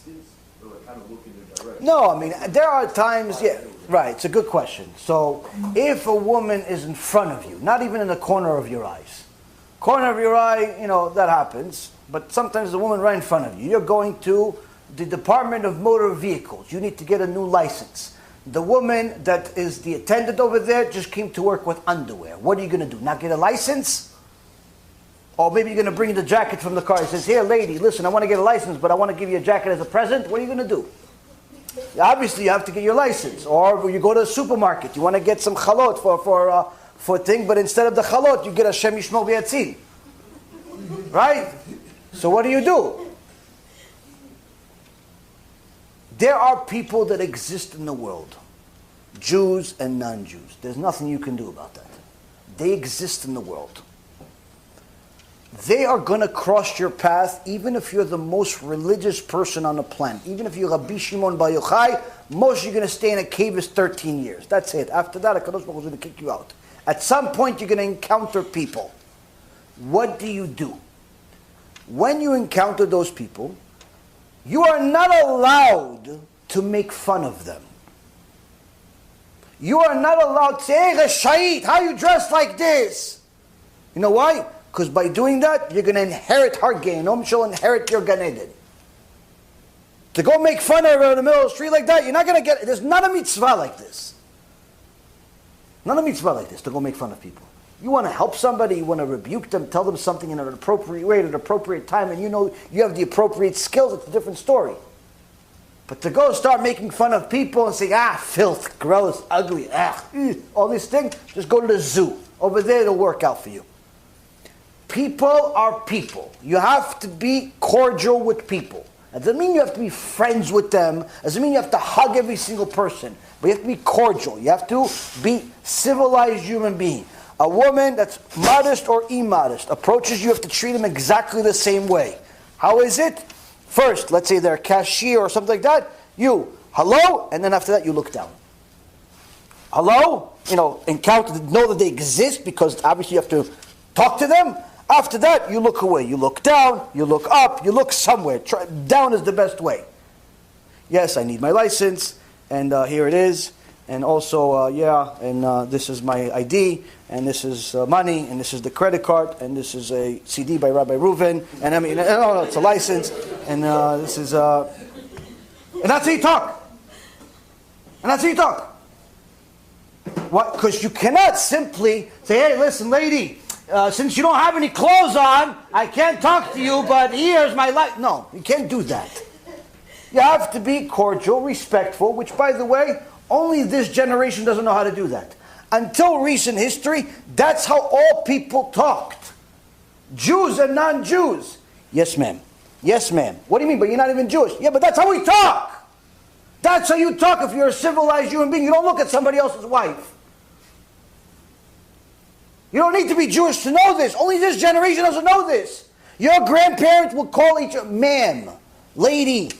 distance or like kind of look in their direction? No, I mean, there are times, yeah, right, it's a good question. So, if a woman is in front of you, not even in the corner of your eyes, corner of your eye, that happens, but sometimes the woman right in front of you, you're going to the Department of Motor Vehicles, you need to get a new license. The woman that is the attendant over there just came to work with underwear. What are you going to do, not get a license? Or maybe you're going to bring the jacket from the car. He says, here, lady, listen, I want to get a license, but I want to give you a jacket as a present. What are you going to do? Obviously, you have to get your license. Or you go to a supermarket. You want to get some chalot for a thing, but instead of the chalot, you get a Shem Yishmor V'Yatzil. Right? So what do? There are people that exist in the world. Jews and non-Jews. There's nothing you can do about that. They exist in the world. They are going to cross your path even if you're the most religious person on the planet. Even if you're Rabbi Shimon Bar Yochai, most you're going to stay in a cave is 13 years. That's it. After that, HaKadosh Baruch Hu is going to kick you out. At some point, you're going to encounter people. What do? When you encounter those people, you are not allowed to make fun of them. You are not allowed to say, hey, Reshait, how you dressed like this? You know why? Because by doing that, you're going to inherit Har Gehinom, she'll inherit your Gan Eden. To go make fun of her in the middle of the street like that, you're not going to get it. There's not a mitzvah like this. Not a mitzvah like this, to go make fun of people. You want to help somebody, you want to rebuke them, tell them something in an appropriate way, at an appropriate time, and you have the appropriate skills, it's a different story. But to go start making fun of people and say, filth, gross, ugly, all these things, just go to the zoo. Over there, it'll work out for you. People are people. You have to be cordial with people. That doesn't mean you have to be friends with them. It doesn't mean you have to hug every single person. But you have to be cordial. You have to be civilized human being. A woman that's modest or immodest approaches you, have to treat them exactly the same way. Know it? First, let's say they're a cashier or something like that. You, hello, and then after that you look down. Hello, encounter, know that they exist because obviously you have to talk to them. After that, you look away. You look down, you look up, you look somewhere. Down is the best way. Yes, I need my license, and here it is. And also, this is my ID, and this is money, and this is the credit card, and this is a CD by Rabbi Reuven, and it's a license, and this is, and that's how you talk. And that's how you talk. What? Because you cannot simply say, hey, listen, lady, since you don't have any clothes on, I can't talk to you, but here's my life. No, you can't do that. You have to be cordial, respectful, which, by the way, only this generation doesn't know how to do that. Until recent history, that's how all people talked. Jews and non-Jews. Yes, ma'am. Yes, ma'am. What do you mean? But you're not even Jewish. Yeah, but that's how we talk. That's how you talk if you're a civilized human being. You don't look at somebody else's wife. You don't need to be Jewish to know this. Only this generation doesn't know this. Your grandparents will call each other ma'am, lady,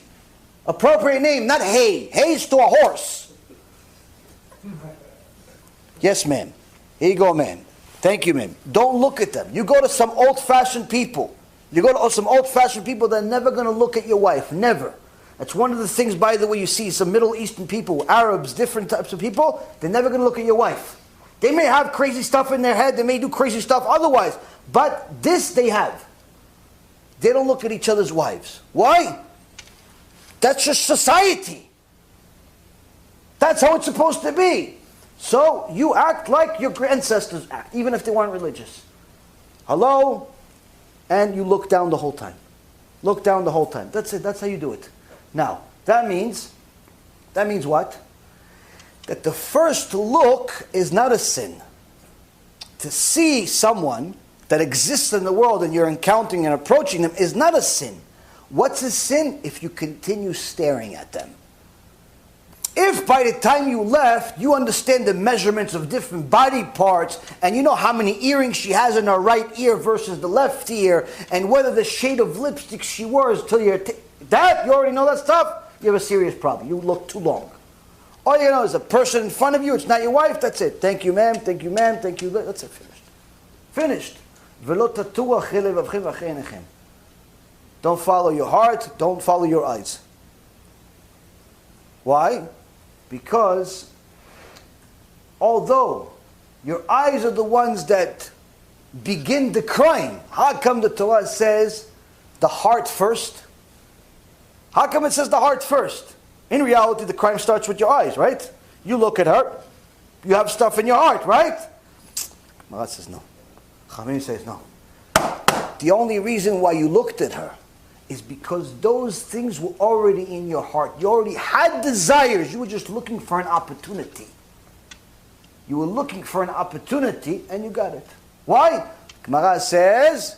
appropriate name, not hey. Hey's to a horse. Yes, ma'am. Here you go, ma'am. Thank you, ma'am. Don't look at them. You go to some old-fashioned people. You go to some old-fashioned people that are never going to look at your wife. Never. That's one of the things, by the way, you see some Middle Eastern people, Arabs, different types of people, they're never going to look at your wife. They may have crazy stuff in their head. They may do crazy stuff otherwise. But this they have. They don't look at each other's wives. Why? That's just society. That's how it's supposed to be. So you act like your ancestors act, even if they weren't religious. Hello? And you look down the whole time. Look down the whole time. That's it. That's how you do it. Now, that means what? That the first look is not a sin. To see someone that exists in the world and you're encountering and approaching them is not a sin. What's a sin? If you continue staring at them. If by the time you left, you understand the measurements of different body parts, and you know how many earrings she has in her right ear versus the left ear, and whether the shade of lipstick she wears till you already know that stuff, you have a serious problem. You look too long. All you know is a person in front of you, it's not your wife, that's it. Thank you, ma'am, thank you, ma'am, thank you. That's it, finished. Finished. Don't follow your heart, don't follow your eyes. Why? Because although your eyes are the ones that begin the crime, how come the Torah says the heart first? How come it says the heart first? In reality, the crime starts with your eyes, right? You look at her, you have stuff in your heart, right? Gemara says no. Rabino says no. The only reason why you looked at her is because those things were already in your heart. You already had desires. You were just looking for an opportunity. You were looking for an opportunity and you got it. Why? Gemara says,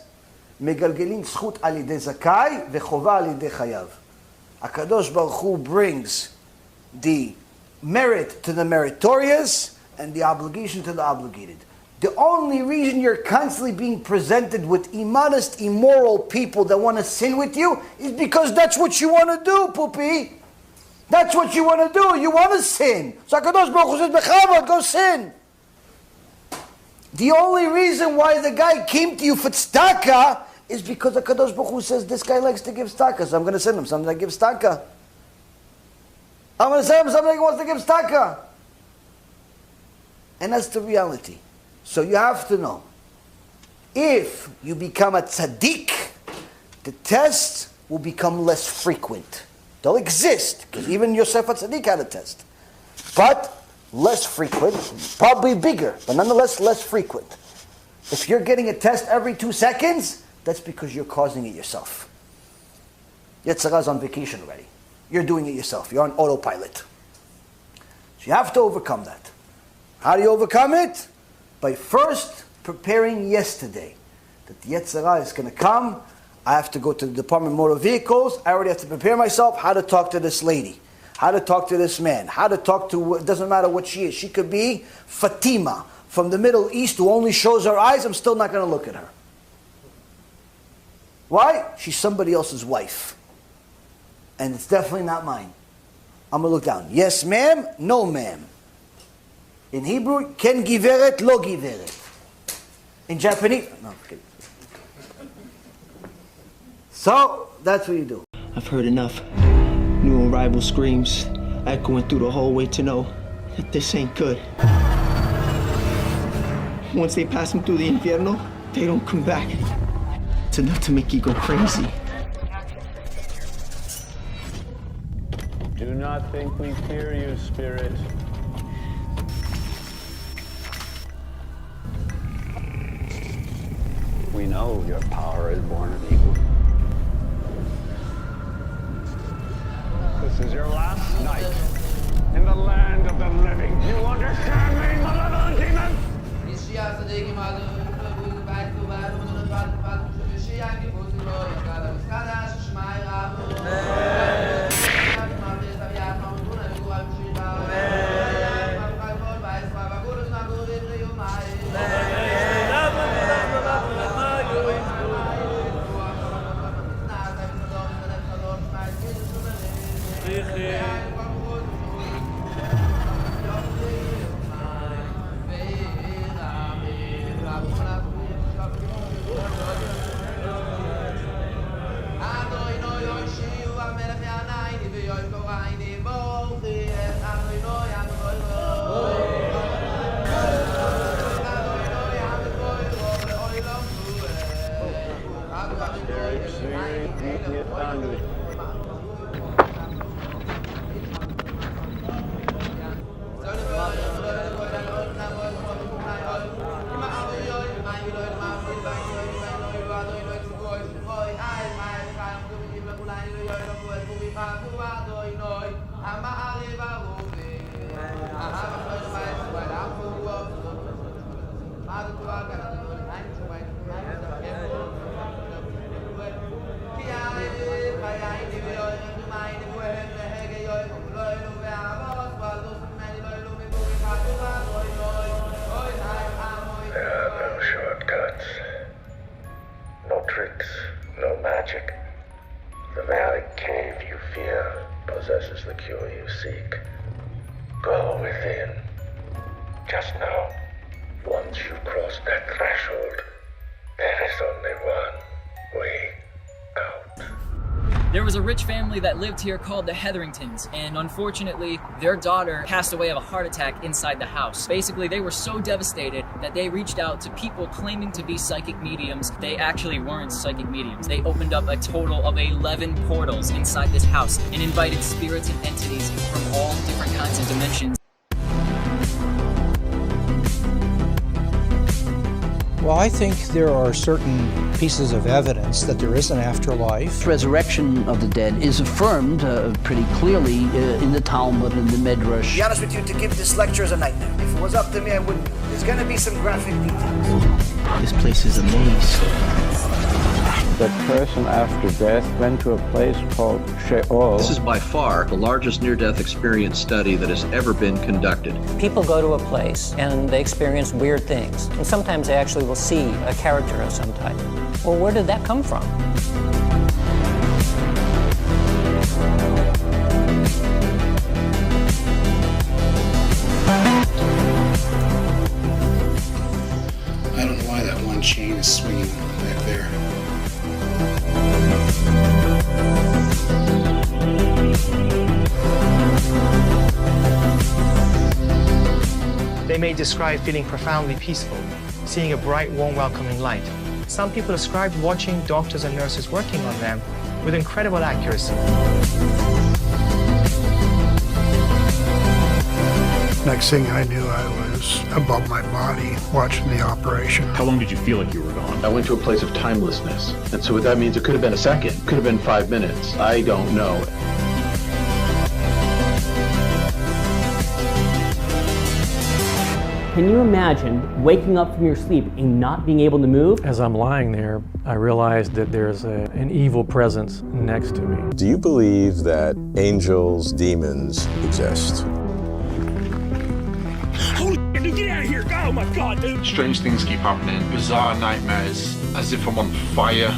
"Megalgelin zchut al yidei zakai vechova al yidei chayav." HaKadosh Baruch Hu brings the merit to the meritorious and the obligation to the obligated. The only reason you're constantly being presented with immodest, immoral people that want to sin with you is because that's what you want to do, Puppy. That's what you want to do. You want to sin. So HaKadosh Baruch Hu says, "Bechavod, go sin." The only reason why the guy came to you for tzedakah is because HaKadosh Baruch Hu says, this guy likes to give tzedakah, so I'm going to send him something that gives tzedakah. I'm going to send him something that wants to give tzedakah. And that's the reality. So you have to know, if you become a tzaddik, the tests will become less frequent. They'll exist, because even Yosef HaTzaddik had a test. But less frequent, probably bigger, but nonetheless less frequent. If you're getting a test every 2 seconds, that's because you're causing it yourself. Yetzirah's on vacation already. You're doing it yourself. You're on autopilot. So you have to overcome that. How do you overcome it? By first preparing yesterday. That the Yetzirah is going to come. I have to go to the Department of Motor Vehicles. I already have to prepare myself how to talk to this lady. How to talk to this man. How to talk to, it doesn't matter what she is. She could be Fatima from the Middle East who only shows her eyes. I'm still not going to look at her. Why? She's somebody else's wife. And it's definitely not mine. I'm going to look down. Yes, ma'am. No, ma'am. In Hebrew, ken giveret, lo giveret. In Japanese, no, I'm kidding. So, that's what you do. I've heard enough. New arrival screams, echoing through the hallway to know that this ain't good. Once they pass them through the infierno, they don't come back. It's enough to make you go crazy. Do not think we fear you, Spirit. We know your power is born of evil. This is your last night in the land of the living. You understand me, malevolent demon? There was a rich family that lived here called the Hetheringtons, and unfortunately, their daughter passed away of a heart attack inside the house. Basically, they were so devastated that they reached out to people claiming to be psychic mediums. They actually weren't psychic mediums. They opened up a total of 11 portals inside this house and invited spirits and entities from all different kinds of dimensions. Well, I think there are certain pieces of evidence that there is an afterlife. Resurrection of the dead is affirmed pretty clearly in the Talmud and the Midrash. To be honest with you, to give this lecture is a nightmare. If it was up to me, I wouldn't do it. There's going to be some graphic details. This place is a maze. The person after death went to a place called Sheol. This is by far the largest near-death experience study that has ever been conducted. People go to a place and they experience weird things. And sometimes they actually will see a character of some type. Well, where did that come from? I don't know why that one chain is swinging back there. They may describe feeling profoundly peaceful, seeing a bright, warm, welcoming light. Some people describe watching doctors and nurses working on them with incredible accuracy. Next thing I knew, I was above my body watching the operation. How long did you feel like you were gone? I went to a place of timelessness. And so what that means, it could have been a second, could have been 5 minutes. I don't know. Can you imagine waking up from your sleep and not being able to move? As I'm lying there, I realized that there's an evil presence next to me. Do you believe that angels, demons exist? Holy shit, dude, get out of here! Oh my god, dude! Strange things keep happening. Bizarre nightmares, as if I'm on fire.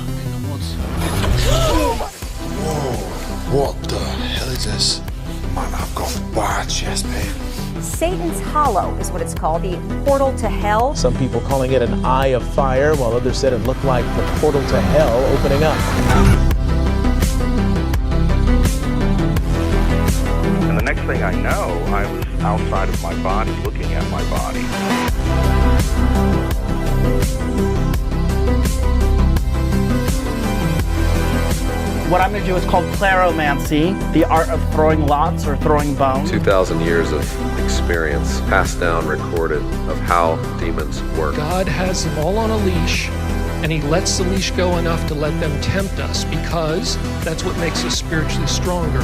Whoa, what the hell is this? Man, I've got bad chest pain. Satan's Hollow is what it's called, the portal to hell. Some people calling it an eye of fire, while others said it looked like the portal to hell opening up. And the next thing I know, I was outside of my body, looking at my body. What I'm going to do is called claromancy, the art of throwing lots or throwing bones. 2,000 years of experience, passed down, recorded, of how demons work. God has them all on a leash, and he lets the leash go enough to let them tempt us, because that's what makes us spiritually stronger.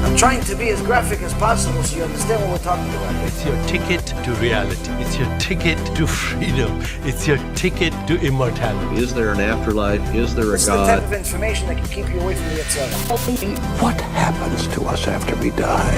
I'm trying to be as graphic as possible so you understand what we're talking about. It's your ticket to reality. It's your ticket to freedom. It's your ticket to immortality. Is there an afterlife? Is there a It's God? the type of information that can keep you away from the Yetzirah. What happens to us after we die?